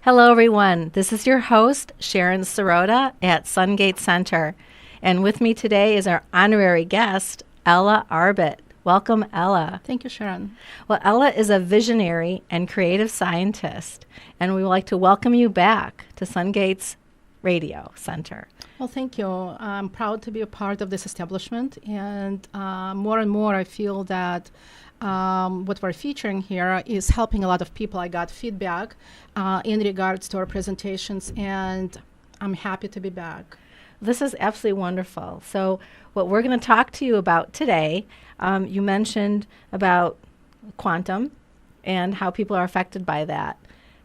Hello, everyone. This is your host, Sharon Sirota at Sungate Center. And with me today is our honorary guest, Ella Arbit. Welcome, Ella. Thank you, Sharon. Well, Ella is a visionary and creative scientist, and we would like to welcome you back to Sungate's Radio Center. Well, thank you. I'm proud to be a part of this establishment, and more and more I feel that what we're featuring here is helping a lot of people. I got feedback in regards to our presentations, and I'm happy to be back. This is absolutely wonderful. So what we're going to talk to you about today, you mentioned about quantum and how people are affected by that.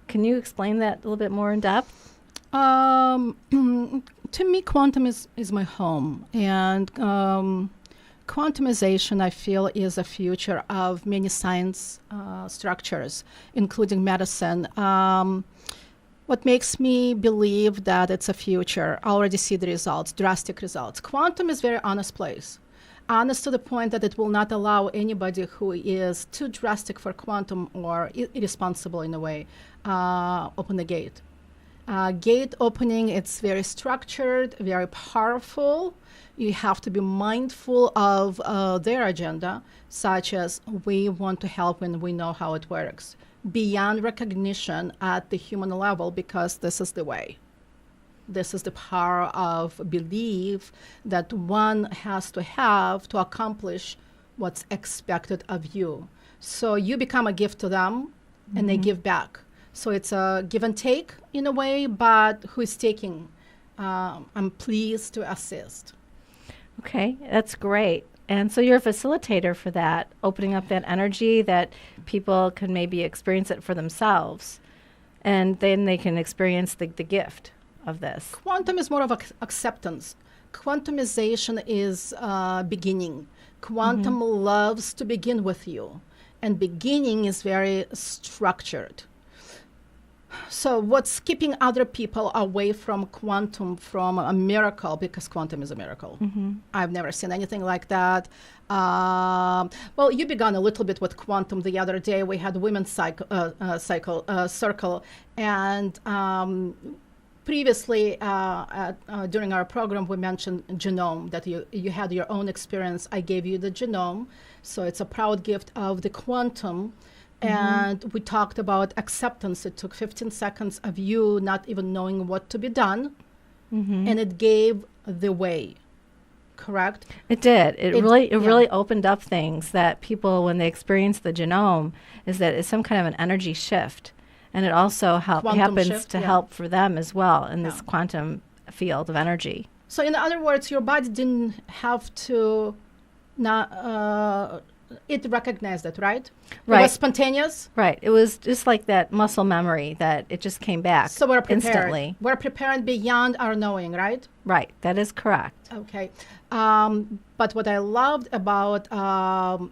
Can you explain that a little bit more in depth? To me, quantum is my home, and quantumization, I feel, is a future of many science structures, including medicine. What makes me believe that it's a future, I already see the results, drastic results. Quantum is a very honest place. Honest to the point that it will not allow anybody who is too drastic for quantum or irresponsible in a way, open the gate. Gate opening, it's very structured, very powerful. You have to be mindful of their agenda, such as we want to help when we know how it works, beyond recognition at the human level, because this is the way. This is the power of belief that one has to have to accomplish what's expected of you. So you become a gift to them, and they give back. So it's a give and take in a way, but who is taking? I'm pleased to assist. Okay, that's great. And so you're a facilitator for that, opening up that energy that people can maybe experience it for themselves. And then they can experience the gift of this. Quantum is more of acceptance. Quantumization is beginning. Quantum loves to begin with you. And beginning is very structured. So what's keeping other people away from quantum, from a miracle, because quantum is a miracle. I've never seen anything like that. Well, you began a little bit with quantum the other day. We had women's circle, and previously during our program, we mentioned genome, that you had your own experience. I gave you the genome, so it's a proud gift of the quantum. And we talked about acceptance. It took 15 seconds of you not even knowing what to be done, and it gave the way, correct? It did. It really opened up things that people, when they experience the genome, is that it's some kind of an energy shift. And it also happens to help for them as well in this quantum field of energy. So in other words, your body didn't have to it recognized it, right? Right. It was spontaneous? Right. It was just like that muscle memory that it just came back so we're prepared. Instantly. We're prepared beyond our knowing, right? Right. That is correct. Okay. But what I loved about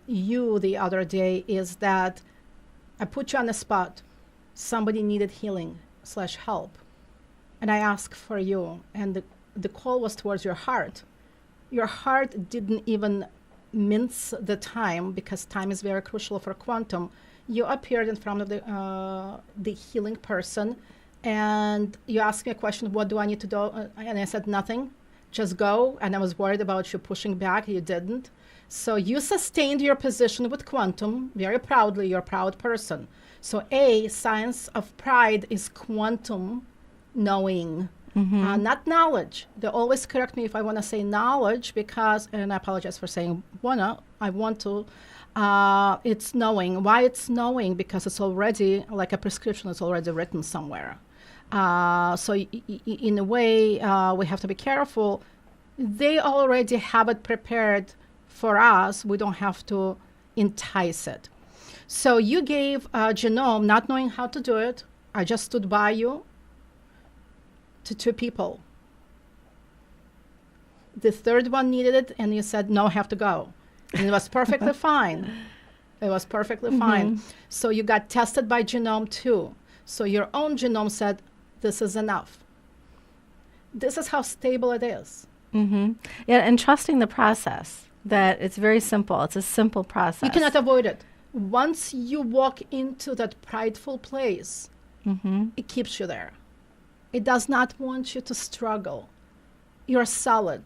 you the other day is that I put you on the spot. Somebody needed healing/help. And I asked for you. And the call was towards your heart. Your heart didn't even mince the time, because time is very crucial for quantum. You appeared in front of the healing person, and you asked me a question, what do I need to do? And I said, nothing, just go. And I was worried about you pushing back. You didn't. So you sustained your position with quantum very proudly. You're a proud person. So science of pride is quantum knowing. Not knowledge. They always correct me if I want to say knowledge, because, and I apologize for saying I want to, it's knowing. Why it's knowing? Because it's already, like a prescription, it's already written somewhere. So in a way, we have to be careful. They already have it prepared for us. We don't have to entice it. So you gave a genome, not knowing how to do it. I just stood by you. To 2 people. The third one needed it, and you said, no, I have to go. And it was perfectly fine. It was perfectly fine. So you got tested by genome too. So your own genome said, this is enough. This is how stable it is. Yeah, and trusting the process, that it's very simple. It's a simple process. You cannot avoid it. Once you walk into that prideful place, It keeps you there. It does not want you to struggle. You're solid,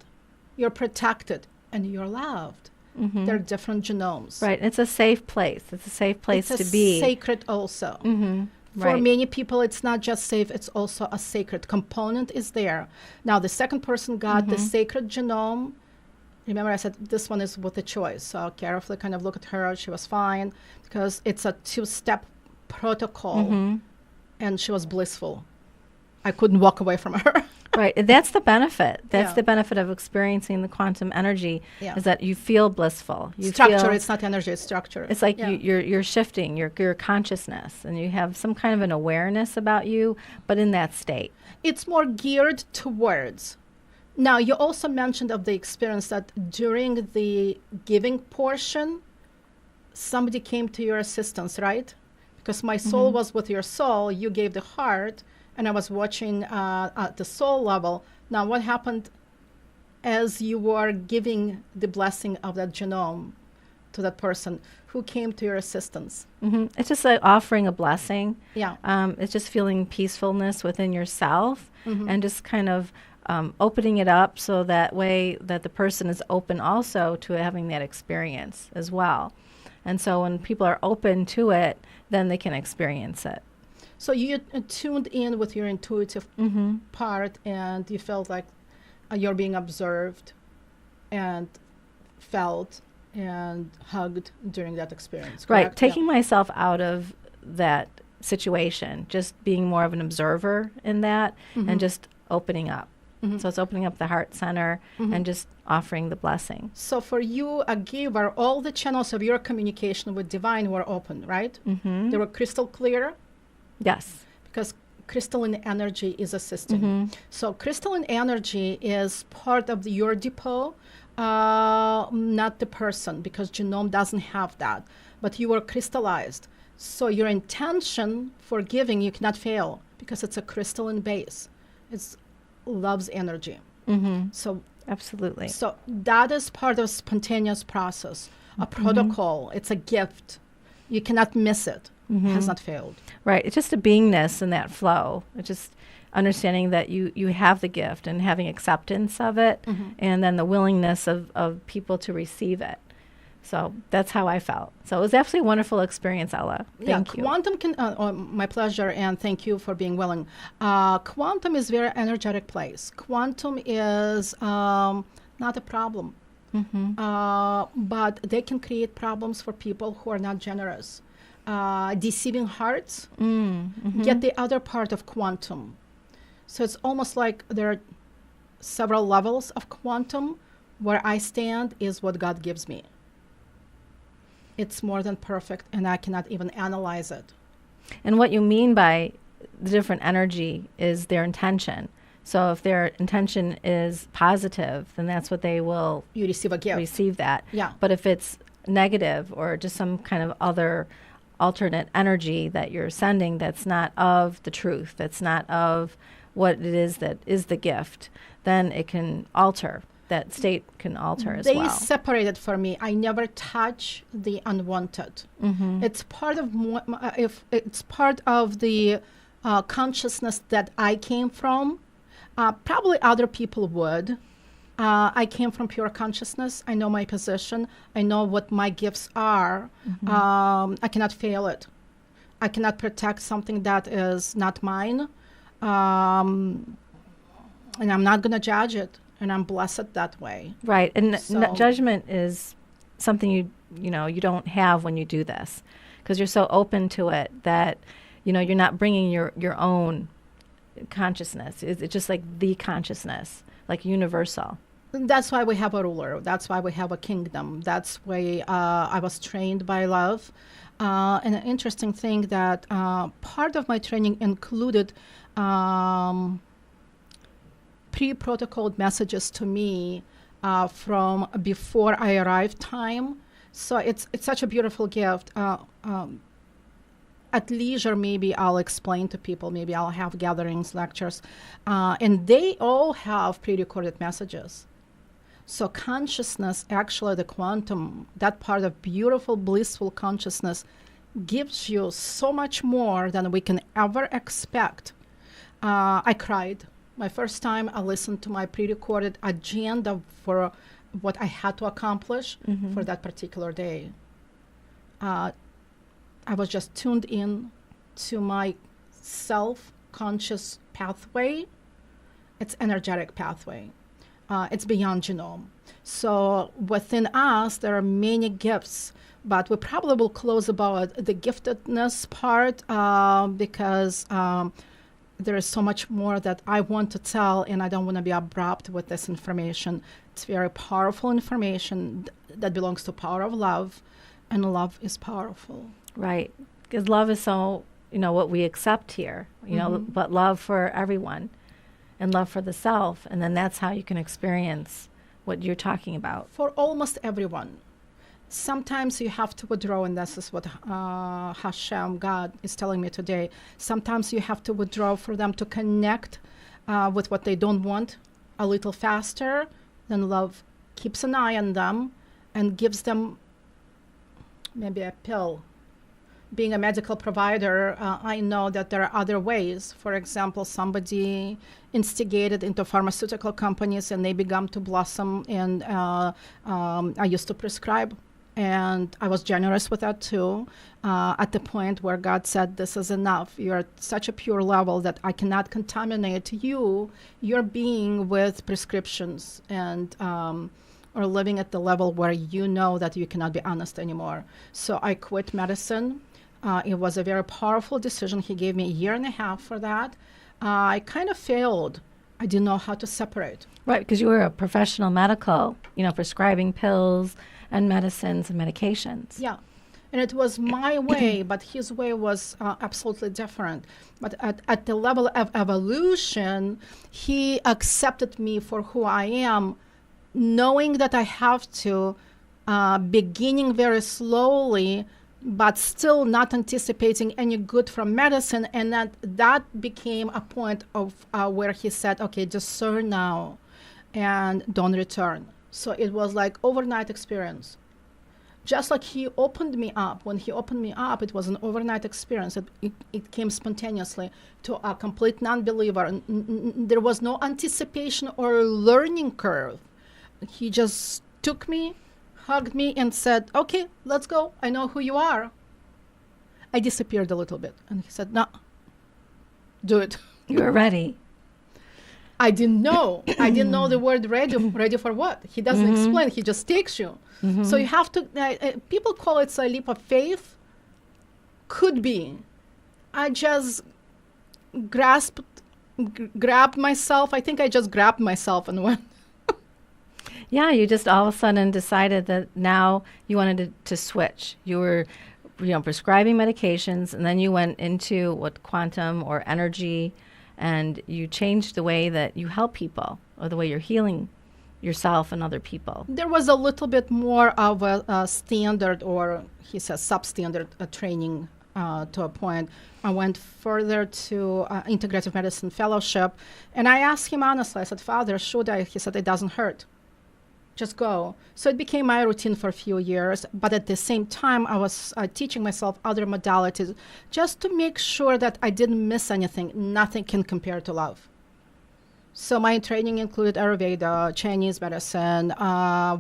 you're protected, and you're loved. They're different genomes. Right. It's a safe place. It's a safe place to be. It's sacred also. For many people, it's not just safe, it's also a sacred component is there. Now, the second person got the sacred genome. Remember, I said this one is with a choice. So carefully kind of look at her. She was fine because it's a 2-step protocol. And she was blissful. I couldn't walk away from her. Right. And that's the benefit. That's the benefit of experiencing the quantum energy is that you feel blissful. You structure. It's not energy. It's structure. It's like you're shifting your consciousness, and you have some kind of an awareness about you, but in that state. It's more geared towards. Now, you also mentioned of the experience that during the giving portion, somebody came to your assistance, right? Because my soul was with your soul. You gave the heart. And I was watching at the soul level. Now, what happened as you were giving the blessing of that genome to that person? Who came to your assistance? It's just like offering a blessing. Yeah. It's just feeling peacefulness within yourself and just kind of opening it up so that way that the person is open also to having that experience as well. And so when people are open to it, then they can experience it. So you tuned in with your intuitive part, and you felt like you're being observed and felt and hugged during that experience, correct? Right. Taking myself out of that situation, just being more of an observer in that and just opening up. So it's opening up the heart center and just offering the blessing. So for you, a giver, all the channels of your communication with divine were open, right? They were crystal clear. Yes. Because crystalline energy is assisting. So crystalline energy is part of your depot, not the person, because genome doesn't have that. But you are crystallized. So your intention for giving, you cannot fail because it's a crystalline base. It's love's energy. So absolutely. So that is part of spontaneous process, a protocol. It's a gift. You cannot miss it. Has not failed. Right. It's just a beingness in that flow. It's just understanding that you have the gift and having acceptance of it and then the willingness of people to receive it. So that's how I felt. So it was absolutely a wonderful experience, Ella. Thank you. Quantum my pleasure, and thank you for being willing. Quantum is very energetic place. Quantum is not a problem. But they can create problems for people who are not generous. Deceiving hearts, get the other part of quantum. So it's almost like there are several levels of quantum. Where I stand is what God gives me. It's more than perfect, and I cannot even analyze it. And what you mean by the different energy is their intention. So if their intention is positive, then that's what they will You receive a gift. receive that. Yeah. But if it's negative or just some kind of other alternate energy that you're sending that's not of the truth, that's not of what it is that is the gift, then it can alter. That state can alter as well. They separated for me. I never touch the unwanted. It's part of if it's part of the consciousness that I came from. Probably other people would. I came from pure consciousness. I know my position. I know what my gifts are. I cannot fail it. I cannot protect something that is not mine. And I'm not going to judge it. And I'm blessed that way. Right. And judgment is something you don't have when you do this, because you're so open to it that, you're not bringing your own consciousness. It's just like the consciousness, like universal. That's why we have a ruler. That's why we have a kingdom. That's why I was trained by love. And an interesting thing that part of my training included pre-protocoled messages to me from before I arrived time. So it's such a beautiful gift. At leisure, maybe I'll explain to people. Maybe I'll have gatherings, lectures. And they all have pre-recorded messages. So consciousness, actually the quantum, that part of beautiful, blissful consciousness gives you so much more than we can ever expect. I cried. My first time I listened to my pre-recorded agenda for what I had to accomplish for that particular day. I was just tuned in to my self-conscious pathway. It's energetic pathway. It's beyond genome. So within us, there are many gifts, but we probably will close about the giftedness part because there is so much more that I want to tell, and I don't want to be abrupt with this information. It's very powerful information that belongs to power of love, and love is powerful. Right, because love is so, what we accept here, but love for everyone and love for the self, and then that's how you can experience what you're talking about. For almost everyone. Sometimes you have to withdraw, and this is what Hashem, God, is telling me today. Sometimes you have to withdraw for them to connect with what they don't want a little faster. Then love keeps an eye on them and gives them maybe a pill. Being a medical provider, I know that there are other ways. For example, somebody instigated into pharmaceutical companies and they began to blossom, and I used to prescribe. And I was generous with that too, at the point where God said, this is enough. You're at such a pure level that I cannot contaminate your being with prescriptions and or living at the level where you know that you cannot be honest anymore. So I quit medicine. It was a very powerful decision. He gave me a year and a half for that. I kind of failed. I didn't know how to separate. Right, because you were a professional medical, prescribing pills and medicines and medications. Yeah, and it was my way, but his way was absolutely different. But at the level of evolution, he accepted me for who I am, knowing that I have to, beginning very slowly, but still not anticipating any good from medicine. And that became a point of where he said, okay, discern now and don't return. So it was like overnight experience. Just like he opened me up. When he opened me up, it was an overnight experience. It came spontaneously to a complete non-believer. There was no anticipation or learning curve. He just took me, hugged me, and said, okay, let's go. I know who you are. I disappeared a little bit. And he said, no, do it. You were ready. I didn't know. I didn't know the word ready. Ready for what? He doesn't explain. He just takes you. So you have to, people call it a leap of faith. Could be. I just grabbed myself. I think I just grabbed myself and went. Yeah, you just all of a sudden decided that now you wanted to switch. You were, prescribing medications, and then you went into what quantum or energy, and you changed the way that you help people or the way you're healing yourself and other people. There was a little bit more of a standard, or he says substandard training to a point. I went further to integrative medicine fellowship, and I asked him honestly, I said, Father, should I? He said, it doesn't hurt. Just go. So it became my routine for a few years. But at the same time, I was teaching myself other modalities just to make sure that I didn't miss anything. Nothing can compare to love. So my training included Ayurveda, Chinese medicine,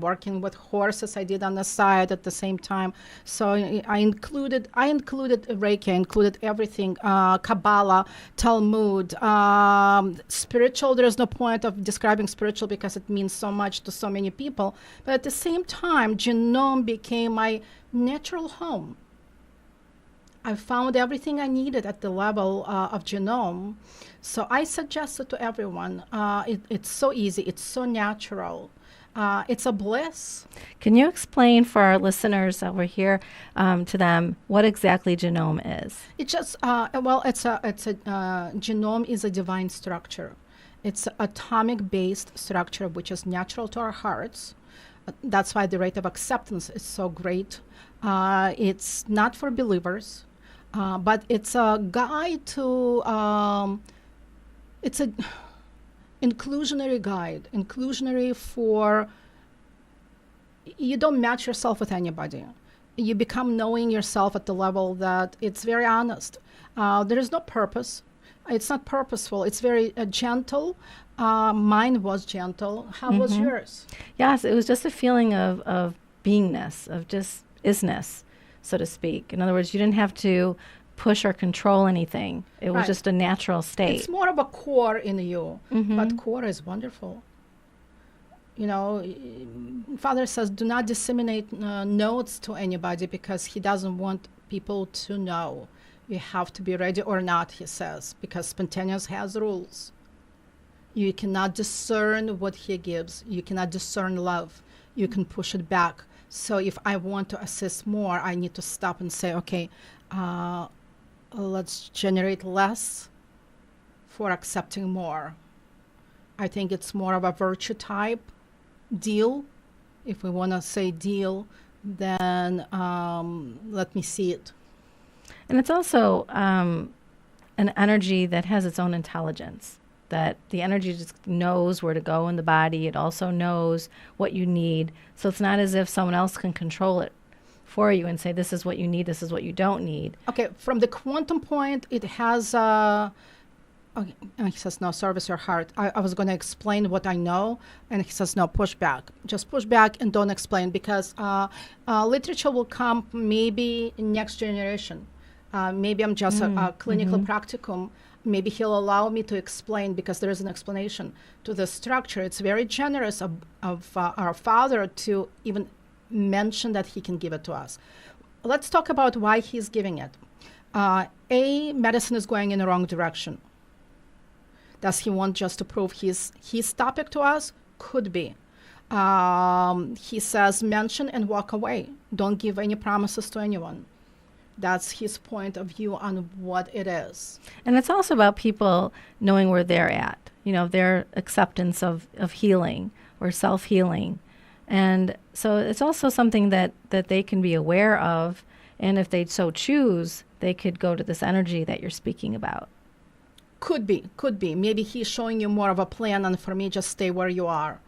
working with horses I did on the side at the same time. So I included Reiki, I included everything, Kabbalah, Talmud, spiritual. There is no point of describing spiritual because it means so much to so many people. But at the same time, genome became my natural home. I found everything I needed at the level of genome. So I suggest it to everyone. It's so easy. It's so natural. It's a bliss. Can you explain for our listeners over here to them what exactly genome is? It's just, genome is a divine structure. It's an atomic-based structure, which is natural to our hearts. That's why the rate of acceptance is so great. It's not for believers. But it's a guide to, it's a inclusionary guide, inclusionary for, you don't match yourself with anybody. you become knowing yourself at the level that it's very honest. There is no purpose. It's not purposeful. It's very gentle. Mine was gentle. How was yours? Yes, it was just a feeling of beingness, of just isness, so to speak. In other words, you didn't have to push or control anything. It was just a natural state. It's more of a core in you, but core is wonderful. You know, Father says, do not disseminate notes to anybody because he doesn't want people to know. You have to be ready or not, he says, because spontaneous has rules. You cannot discern what he gives. You cannot discern love. You can push it back. So if I want to assist more, I need to stop and say, okay, let's generate less for accepting more. I think it's more of a virtue type deal. If we want to say deal, then let me see it. And it's also an energy that has its own intelligence, that the energy just knows where to go in the body. It also knows what you need. So it's not as if someone else can control it for you and say, this is what you need, this is what you don't need. Okay, from the quantum point, it has, okay, he says, no, service your heart. I was going to explain what I know, and he says, no, push back. Just push back and don't explain, because literature will come maybe in next generation. Maybe I'm just a clinical practicum. Maybe he'll allow me to explain, because there is an explanation to the structure. It's very generous of our Father to even mention that he can give it to us. Let's talk about why he's giving it. Medicine is going in the wrong direction. Does he want just to prove his topic to us? Could be. He says, mention and walk away. Don't give any promises to anyone. That's his point of view on what it is. And it's also about people knowing where they're at, you know, their acceptance of healing or self-healing. And so it's also something that they can be aware of. And if they so choose, they could go to this energy that you're speaking about. Could be. Maybe he's showing you more of a plan, and for me, just stay where you are.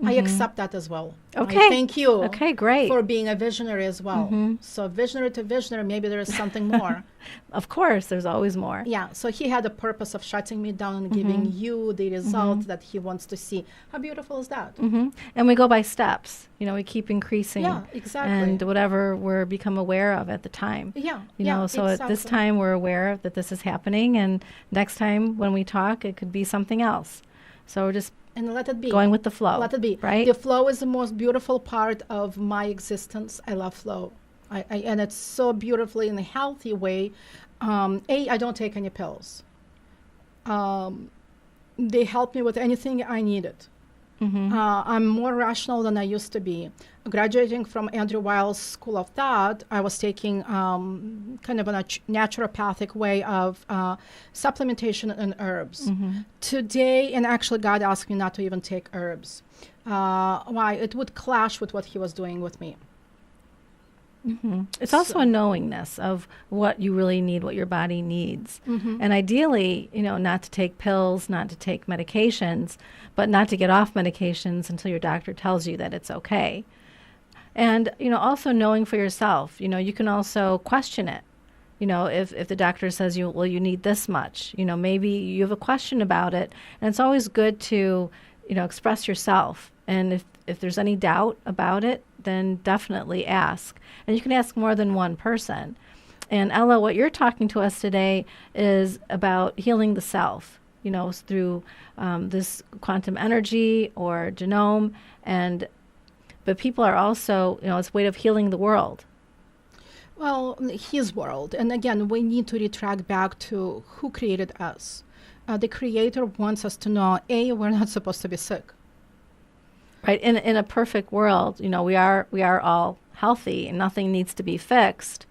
I accept that as well. Okay. I thank you. Okay, great. For being a visionary as well. So visionary to visionary, maybe there is something more. Of course, there's always more. Yeah, so he had a purpose of shutting me down and giving you the result that he wants to see. How beautiful is that? And we go by steps. You know, we keep increasing. Yeah, exactly. And whatever we're become aware of at the time. Yeah, You know, so exactly. at this time we're aware that this is happening, and next time when we talk, it could be something else. So we're just and let it be. Going with the flow. Let it be. Right? The flow is the most beautiful part of my existence. I love flow. And it's so beautifully in a healthy way. I don't take any pills. They help me with anything I needed. I'm more rational than I used to be. Graduating from Andrew Weil's School of Thought, I was taking kind of a naturopathic way of supplementation and herbs. Today, and actually God asked me not to even take herbs. Why? It would clash with what he was doing with me. It's also a knowingness of what you really need, what your body needs. And ideally, you know, not to take pills, not to take medications, but not to get off medications until your doctor tells you that it's okay. And, you know, also knowing for yourself, you know, you can also question it. You know, if the doctor says you need this much, you know, maybe you have a question about it. And it's always good to, you know, express yourself. And if there's any doubt about it, then definitely ask. And you can ask more than one person. And Ella, what you're talking to us today is about healing the self, you know, through this quantum energy or genome. But people are also, you know, it's a way of healing the world. Well, his world. And again, we need to retract back to who created us. The Creator wants us to know, we're not supposed to be sick. Right. In a perfect world, you know, we are all healthy and nothing needs to be fixed.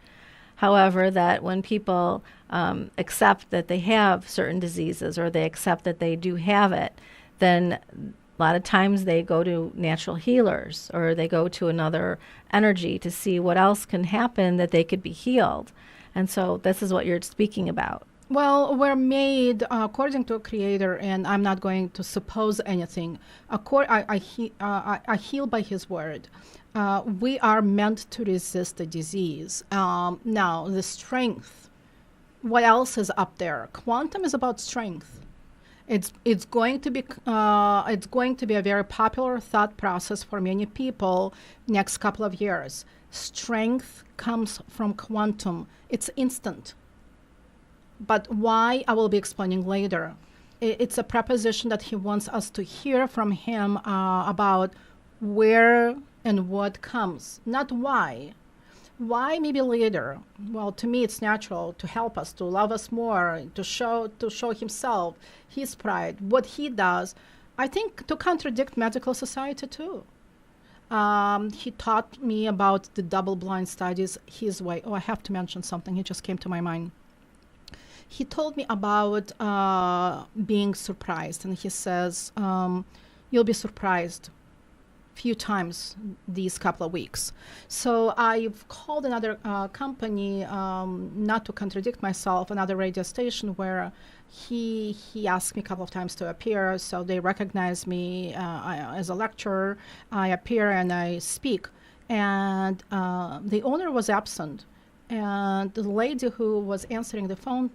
However, that when people accept that they have certain diseases or they accept that they do have it, then a lot of times they go to natural healers or they go to another energy to see what else can happen that they could be healed. And so this is what you're speaking about. Well, we're made according to a Creator, and I'm not going to suppose anything. I heal by His word. We are meant to resist the disease. Now, the strength, what else is up there? Quantum is about strength. It's going to be a very popular thought process for many people next couple of years. Strength comes from quantum. It's instant. But why, I will be explaining later. It's a proposition that he wants us to hear from him about where and what comes, not why. Why maybe later? Well, to me, it's natural to help us, to love us more, to show himself, his pride, what he does. I think to contradict medical society too. He taught me about the double-blind studies his way. Oh, I have to mention something. It just came to my mind. He told me about being surprised, and he says, you'll be surprised few times these couple of weeks. So I've called another company, not to contradict myself, another radio station where he asked me a couple of times to appear. So they recognize me as a lecturer. I appear and I speak. And the owner was absent. And the lady who was answering the phone,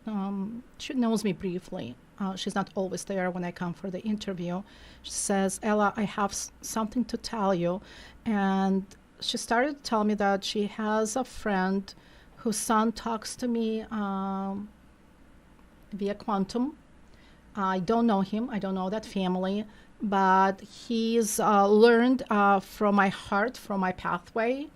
she knows me briefly. She's not always there when I come for the interview. She says, Ella, I have something to tell you. And she started to tell me that she has a friend whose son talks to me via quantum. I don't know him. I don't know that family. But he's learned from my heart, from my pathway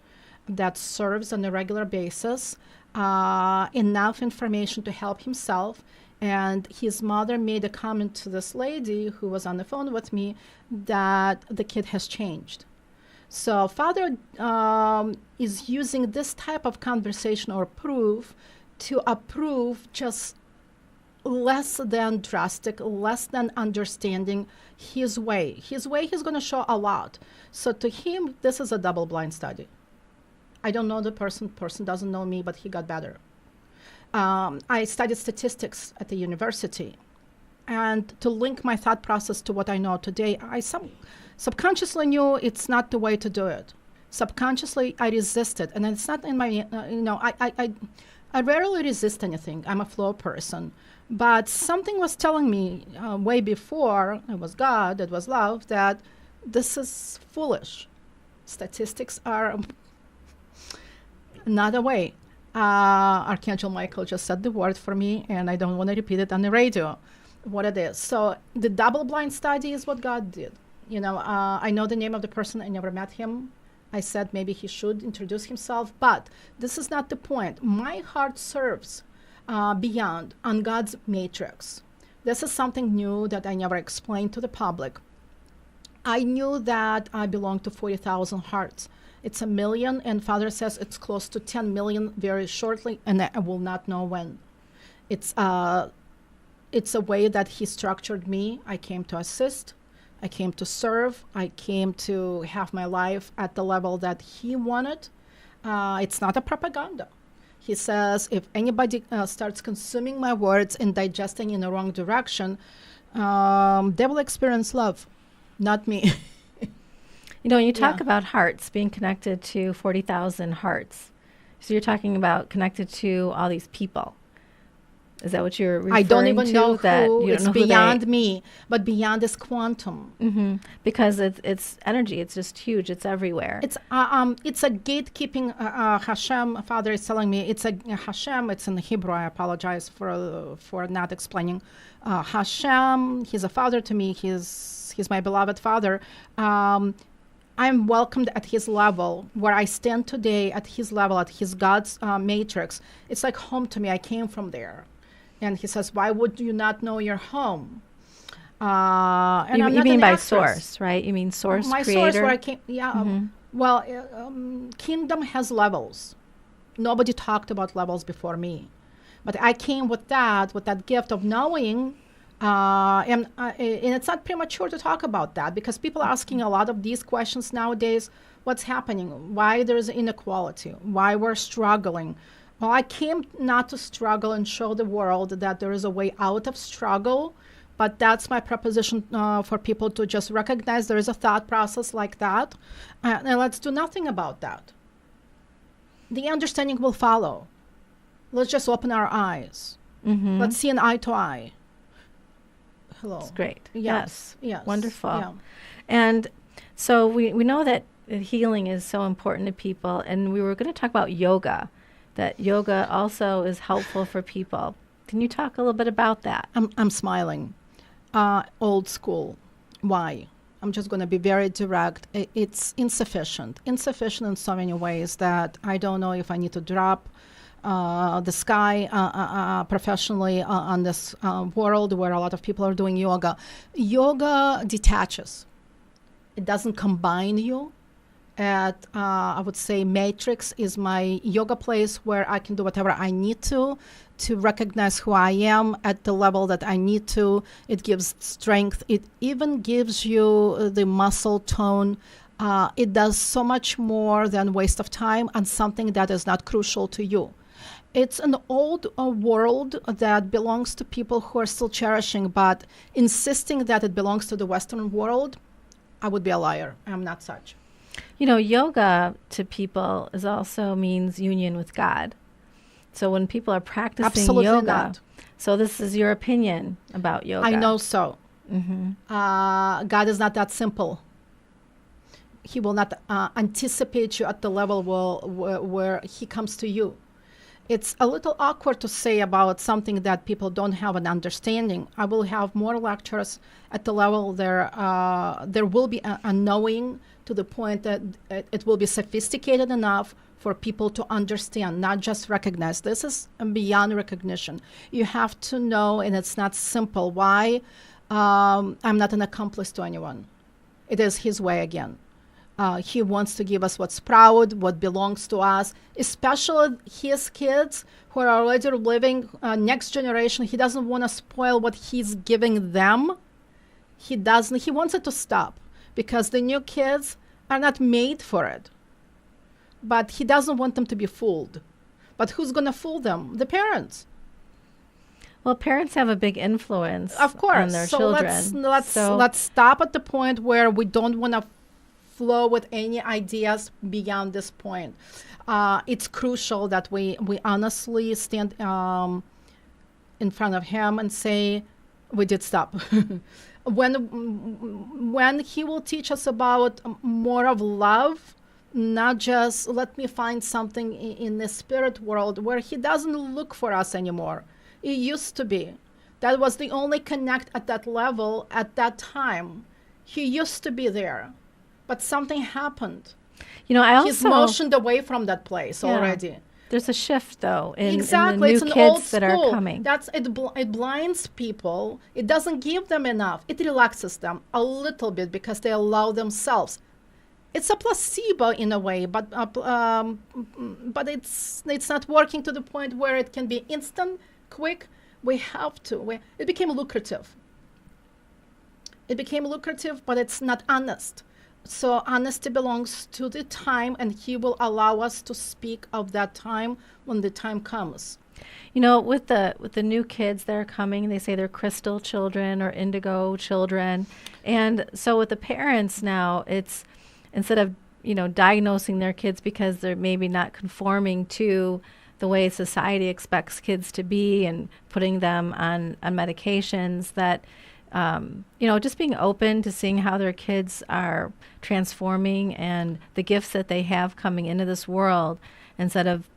that serves on a regular basis, enough information to help himself. And his mother made a comment to this lady who was on the phone with me that the kid has changed. So father is using this type of conversation or proof to approve just less than drastic, less than understanding his way. His way, he's going to show a lot. So to him, this is a double-blind study. I don't know the person doesn't know me, but he got better. I studied statistics at the university. And to link my thought process to what I know today, I subconsciously knew it's not the way to do it. Subconsciously, I resisted. And it's not in my, I rarely resist anything. I'm a flow person. But something was telling me way before, it was God, it was love, that this is foolish. Statistics are not a way. Archangel Michael just said the word for me, and I don't want to repeat it on the radio, what it is. So the double-blind study is what God did. I know the name of the person. I never met him. I said maybe he should introduce himself, but this is not the point. My heart serves beyond on God's matrix. This is something new that I never explained to the public. I knew that I belong to 40,000 hearts. It's 1 million, and Father says it's close to 10 million very shortly, and I will not know when. It's a way that he structured me. I came to assist. I came to serve. I came to have my life at the level that he wanted. It's not a propaganda. He says if anybody starts consuming my words and digesting in the wrong direction, they will experience love, not me. When you talk about hearts being connected to 40,000 hearts, so you're talking about connected to all these people. Is that what you're referring to? I don't even know that who. You it's don't know beyond me, but beyond is quantum. Mm-hmm. Because it's energy. It's just huge. It's everywhere. It's a gatekeeping. Hashem, Father is telling me it's a Hashem. It's in Hebrew. I apologize for not explaining. Hashem. He's a father to me. He's my beloved father. I'm welcomed at his level, where I stand today at his level, at his God's matrix. It's like home to me. I came from there. And he says, why would you not know your home? And you mean by source, right? You mean source, my creator? Source where I came, yeah. Kingdom has levels. Nobody talked about levels before me. But I came with that gift of knowing. And it's not premature to talk about that, because people are asking a lot of these questions nowadays. What's happening? Why there's inequality? Why we're struggling? Well, I came not to struggle and show the world that there is a way out of struggle, But that's my proposition for people to just recognize there is a thought process like that, and let's do nothing about that. The understanding will follow. Let's just open our eyes. Mm-hmm. Let's see an eye to eye. Hello. That's great. Yes. Wonderful. Yeah. And so we know that healing is so important to people, and we were going to talk about yoga, that yoga also is helpful for people. Can you talk a little bit about that? I'm smiling. Old school. Why? I'm just going to be very direct. It's insufficient. Insufficient in so many ways that I don't know if I need to drop the sky professionally on this world where a lot of people are doing yoga. Yoga detaches. It doesn't combine you. I would say Matrix is my yoga place where I can do whatever I need to recognize who I am at the level that I need to. It gives strength. It even gives you the muscle tone. It does so much more than waste of time on something that is not crucial to you. It's an old world that belongs to people who are still cherishing, but insisting that it belongs to the Western world, I would be a liar. I'm not such. You know, yoga to people is also means union with God. So when people are practicing Absolutely yoga, not. So this is your opinion about yoga. I know so. Mm-hmm. God is not that simple. He will not anticipate you at the level where he comes to you. It's a little awkward to say about something that people don't have an understanding. I will have more lectures at the level there will be a knowing to the point that it will be sophisticated enough for people to understand, not just recognize. This is beyond recognition. You have to know, and it's not simple. Why? I'm not an accomplice to anyone. It is his way again. He wants to give us what's proud, what belongs to us, especially his kids who are already living next generation. He doesn't want to spoil what he's giving them. He wants it to stop because the new kids are not made for it. But he doesn't want them to be fooled. But who's going to fool them? The parents. Well, parents have a big influence of course. on their children. Let's stop at the point where we don't want to flow with any ideas beyond this point. It's crucial that we honestly stand in front of him and say, we did stop. When he will teach us about more of love, not just let me find something in the spirit world where he doesn't look for us anymore. It used to be. That was the only connect at that level at that time. He used to be there. But something happened. You know, he's motioned away from that place already. There's a shift, though, in exactly. the new it's an kids old that are coming. It blinds people. It doesn't give them enough. It relaxes them a little bit because they allow themselves. It's a placebo in a way, but it's not working to the point where it can be instant, quick. We have to. It became lucrative. But it's not honest. So honesty belongs to the time, and he will allow us to speak of that time when the time comes. You know, with the new kids that are coming, they say they're crystal children or indigo children. And so with the parents now, it's instead of, diagnosing their kids because they're maybe not conforming to the way society expects kids to be and putting them on medications, that just being open to seeing how their kids are transforming and the gifts that they have coming into this world, instead of,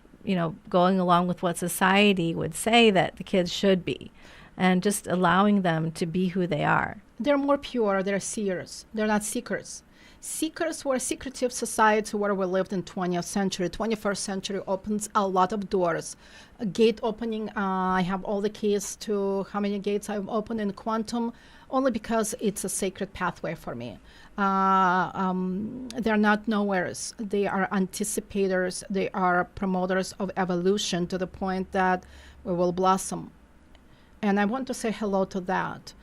going along with what society would say that the kids should be, and just allowing them to be who they are. They're more pure. They're seers. They're not seekers. Seekers were a secretive society where we lived in 20th century. 21st century opens a lot of doors. A gate opening, I have all the keys to how many gates I've opened in quantum, only because it's a sacred pathway for me. They're not nowheres. They are anticipators. They are promoters of evolution to the point that we will blossom. And I want to say hello to that.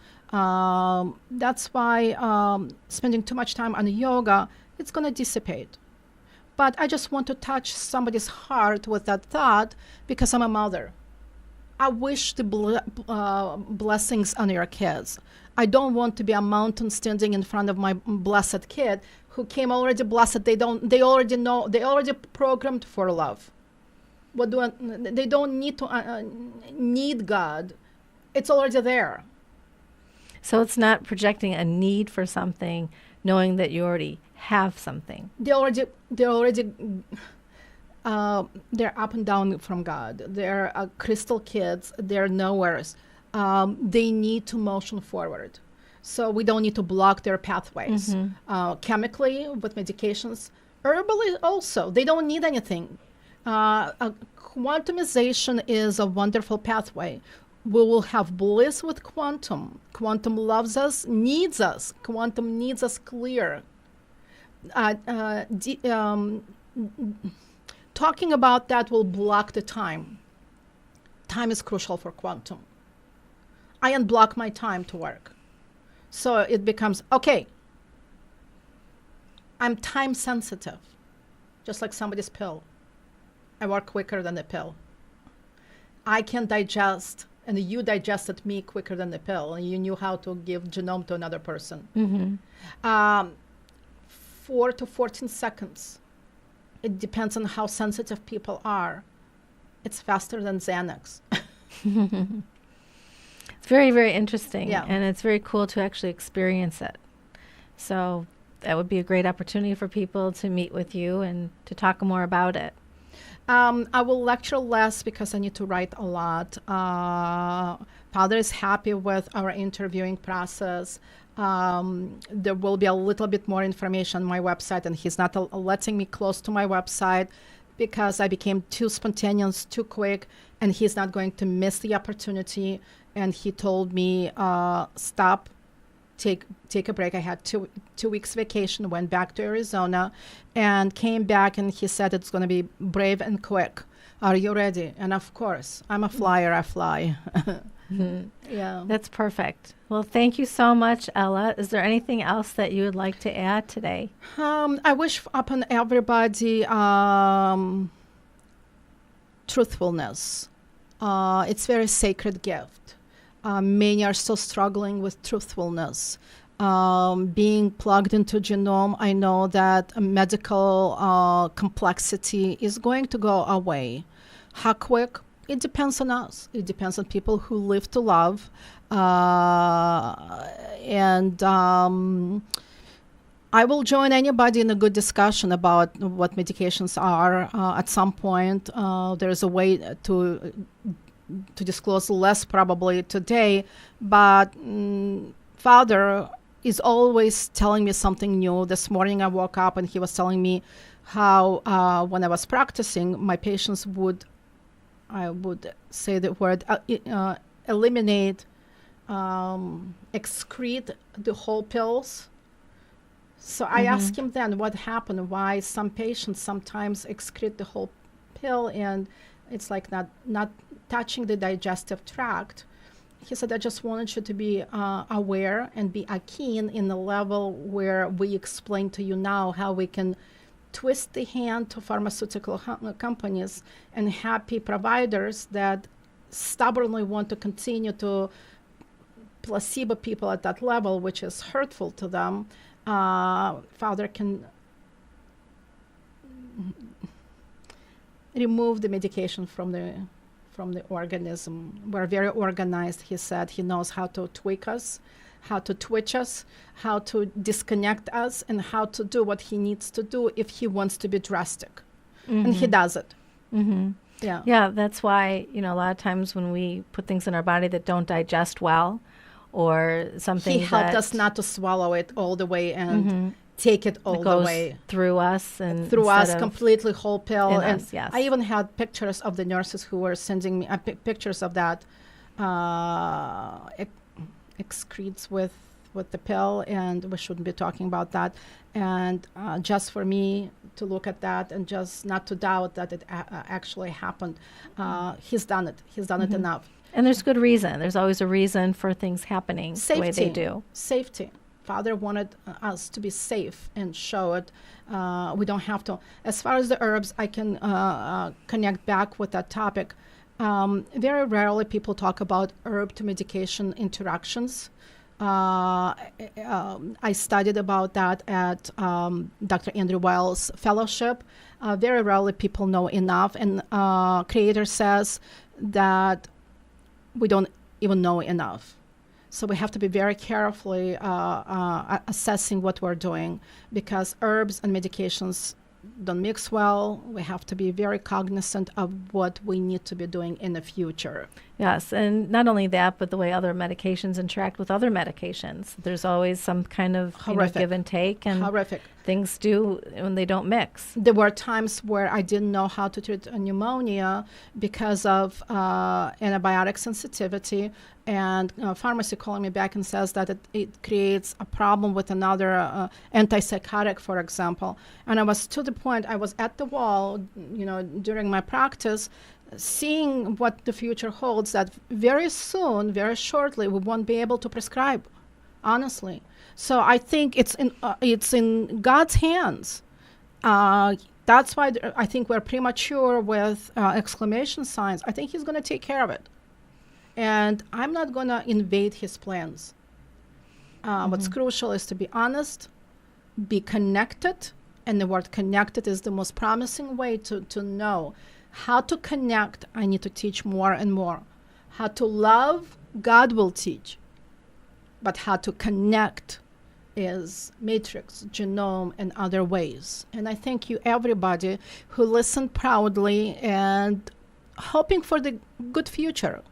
That's why spending too much time on yoga, it's going to dissipate. But I just want to touch somebody's heart with that thought because I'm a mother. I wish the blessings on your kids. I don't want to be a mountain standing in front of my blessed kid who came already blessed. They already know. They already programmed for love. They don't need to need God. It's already there. So it's not projecting a need for something, knowing that you already have something. They're up and down from God. They're crystal kids. They're knowers. They need to motion forward. So we don't need to block their pathways. Chemically, with medications, herbally also. They don't need anything. Quantumization is a wonderful pathway. We will have bliss with quantum. Quantum loves us, needs us. Quantum needs us clear. Talking about that will block the time. Time is crucial for quantum. I unblock my time to work. So it becomes, okay, I'm time sensitive, just like somebody's pill. I work quicker than the pill. I can digest, and you digested me quicker than the pill, and you knew how to give genome to another person. 4 to 14 seconds. It depends on how sensitive people are. It's faster than Xanax. It's very, very interesting. Yeah. And it's very cool to actually experience it. So that would be a great opportunity for people to meet with you and to talk more about it. I will lecture less because I need to write a lot. Father is happy with our interviewing process. There will be a little bit more information on my website, and he's not letting me close to my website because I became too spontaneous, too quick, and he's not going to miss the opportunity. And he told me, stop, take a break. I had two weeks vacation, went back to Arizona, and came back, and he said it's going to be brave and quick. Are you ready? And of course, I'm a flyer, I fly. Yeah. That's perfect. Well, thank you so much, Ella. Is there anything else that you would like to add today? I wish upon everybody truthfulness. It's a very sacred gift. Many are still struggling with truthfulness. Being plugged into genome, I know that medical complexity is going to go away. How quick? It depends on us. It depends on people who live to love. And I will join anybody in a good discussion about what medications are. At some point, there's a way to disclose less probably today, but Father is always telling me something new. This morning I woke up and he was telling me how when I was practicing, my patients I would say the word, eliminate, excrete the whole pills. So I asked him then what happened, why some patients sometimes excrete the whole pill and it's like not touching the digestive tract. He said, I just wanted you to be aware and be keen in the level where we explain to you now how we can twist the hand to pharmaceutical companies and happy providers that stubbornly want to continue to placebo people at that level, which is hurtful to them. Father can remove the medication from the organism. We're very organized, he said. He knows how to tweak us, how to twitch us, how to disconnect us, and how to do what he needs to do if he wants to be drastic. And he does it. Yeah. Yeah, that's why, a lot of times when we put things in our body that don't digest well or something he helped us not to swallow it all the way and take it all the way through us and through us completely whole pill. And us, yes. I even had pictures of the nurses who were sending me pictures of that excretes with the pill, and we shouldn't be talking about that. And just for me to look at that and just not to doubt that it actually happened. He's done it. He's done it enough. And there's good reason. There's always a reason for things happening the way they do. Safety. Father wanted us to be safe and show it. We don't have to. As far as the herbs, I can connect back with that topic. Very rarely people talk about herb to medication interactions. I studied about that at Dr. Andrew Weil's fellowship. Very rarely people know enough, and Creator says that we don't even know enough. So we have to be very carefully assessing what we're doing, because herbs and medications don't mix well. We have to be very cognizant of what we need to be doing in the future. Yes, and not only that, but the way other medications interact with other medications. There's always some kind of give and take, and things do when they don't mix. There were times where I didn't know how to treat a pneumonia because of antibiotic sensitivity, and pharmacy calling me back and says that it creates a problem with another antipsychotic, for example. And I was to the point, I was at the wall, during my practice, seeing what the future holds, that very soon, very shortly, we won't be able to prescribe, honestly. So I think it's in God's hands. That's why I think we're premature with exclamation signs. I think he's going to take care of it. And I'm not going to invade his plans. What's crucial is to be honest, be connected, and the word connected is the most promising way to know. How to connect, I need to teach more and more. How to love, God will teach. But how to connect is matrix, genome, and other ways. And I thank you, everybody, who listened proudly and hoping for the good future.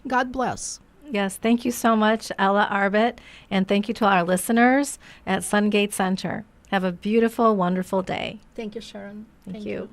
God bless. Yes, thank you so much, Ella Arbit, and thank you to our listeners at Sungate Center. Have a beautiful, wonderful day. Thank you, Sharon. Thank you.